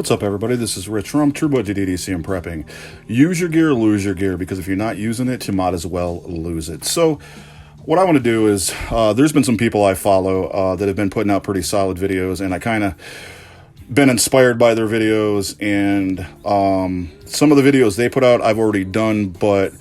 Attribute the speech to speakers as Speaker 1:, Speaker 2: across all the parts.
Speaker 1: What's up, everybody? This is Rich from True Budget EDC and Prepping. Use your gear, lose your gear, because if you're not using it, you might as well lose it. So what I want to do is, there's been some people I follow that have been putting out pretty solid videos, and I kind of been inspired by their videos, and some of the videos they put out I've already done, but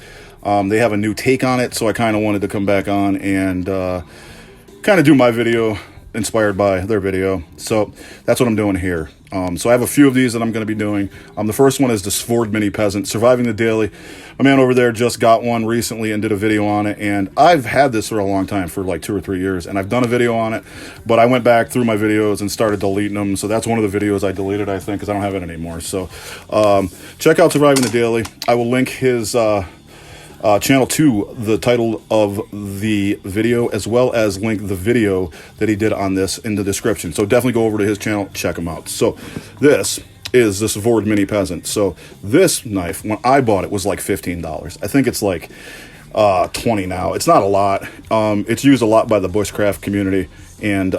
Speaker 1: they have a new take on it, so I kind of wanted to come back on and kind of do my video inspired by their video. So that's what I'm doing here. So I have a few of these that I'm going to be doing. The first one is the Svord Mini Peasant, Surviving the Daily. My man over there just got one recently and did a video on it, and I've had this for a long time, for like 2 or 3 years, and I've done a video on it, but I went back through my videos and started deleting them, so that's one of the videos I deleted, I think, because I don't have it anymore. So check out Surviving the Daily. I will link his channel to the title of the video, as well as link the video that he did on this in the description. So definitely go over to his channel, check him out. So this is the Svord Mini Peasant. So this knife, when I bought it, was like $15. I think it's like 20 now. It's not a lot. It's used a lot by the bushcraft community, and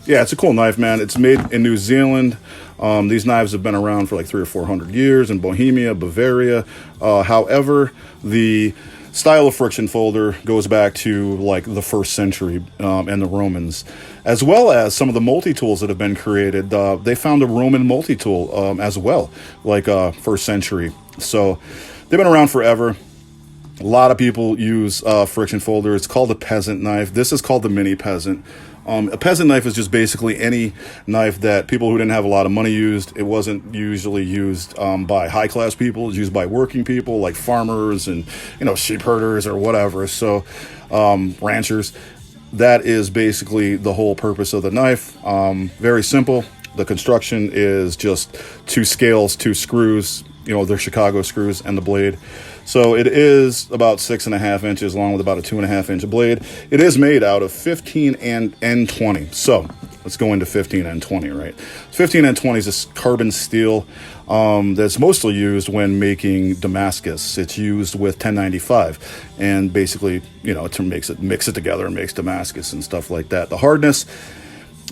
Speaker 1: yeah, it's a cool knife, man. It's made in New Zealand. These knives have been around for like 300 or 400 years in Bohemia, Bavaria. However, the style of friction folder goes back to like the 1st century and the Romans, as well as some of the multi-tools that have been created. They found a Roman multi-tool as well, like 1st century. So they've been around forever. A lot of people use friction folder. It's called a peasant knife. This is called the Mini Peasant. A peasant knife is just basically any knife that people who didn't have a lot of money used. It wasn't usually used by high-class people. It's used by working people like farmers and, you know, sheep herders or whatever. So ranchers. That is basically the whole purpose of the knife. Very simple. The construction is just 2 scales, 2 screws. You know, they're Chicago screws, and the blade. So it is about 6.5 inches long with about a 2.5 inch blade. It is made out of 15 and N20. So let's go into 15 and 20, right? 15 and 20 is this carbon steel that's mostly used when making Damascus. It's used with 1095, and basically, you know, to mix it together and makes Damascus and stuff like that. The hardness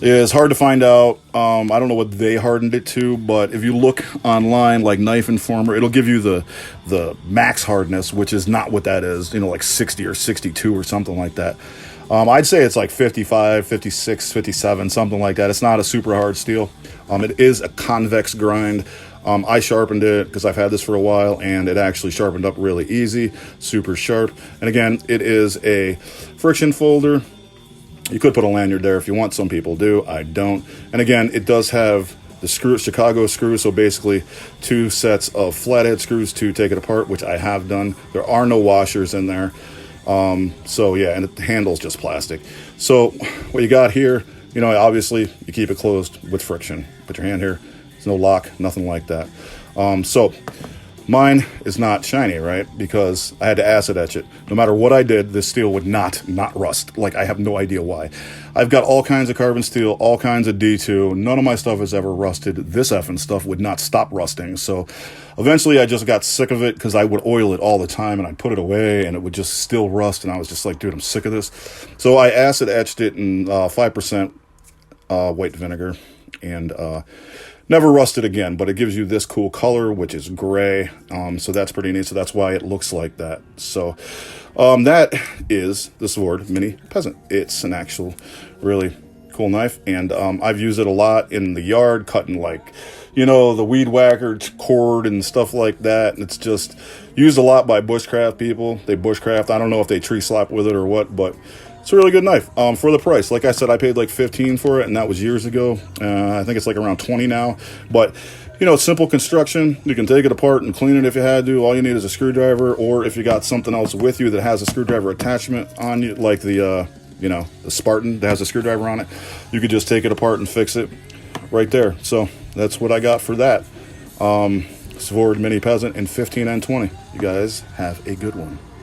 Speaker 1: is hard to find out. I don't know what they hardened it to, but if you look online, like Knife Informer, it'll give you the max hardness, which is not what that is, you know, like 60 or 62 or something like that. I'd say it's like 55, 56, 57, something like that. It's not a super hard steel. It is a convex grind. I sharpened it because I've had this for a while, and it actually sharpened up really easy, super sharp. And again, it is a friction folder. You could put a lanyard there if you want. Some people do. I don't. And again, it does have the Chicago screws, so basically 2 sets of flathead screws to take it apart, which I have done. There are no washers in there. So yeah, and the handle's just plastic. So what you got here, you know, obviously you keep it closed with friction. Put your hand here. There's no lock, nothing like that. So mine is not shiny, right? Because I had to acid etch it. No matter what I did, this steel would not rust. Like, I have no idea why. I've got all kinds of carbon steel, all kinds of D2. None of my stuff has ever rusted. This effing stuff would not stop rusting. So eventually I just got sick of it, because I would oil it all the time, and I'd put it away, and it would just still rust. And I was just like, dude, I'm sick of this. So I acid etched it in 5% white vinegar, and never rusted again, but it gives you this cool color, which is gray. So that's pretty neat. So that's why it looks like that. So that is the Svord Mini Peasant. It's an actual really cool knife, and I've used it a lot in the yard, cutting, like, you know, the weed whacker cord and stuff like that. And it's just used a lot by bushcraft people. They bushcraft. I don't know if they tree slap with it or what, but it's a really good knife for the price. Like I said, I paid like $15 for it, and that was years ago. I think it's like around $20 now. But, you know, it's simple construction. You can take it apart and clean it if you had to. All you need is a screwdriver, or if you got something else with you that has a screwdriver attachment on you, like the, you know, the Spartan that has a screwdriver on it, you could just take it apart and fix it right there. So that's what I got for that. Svord Mini Peasant in 15 and 20. You guys have a good one.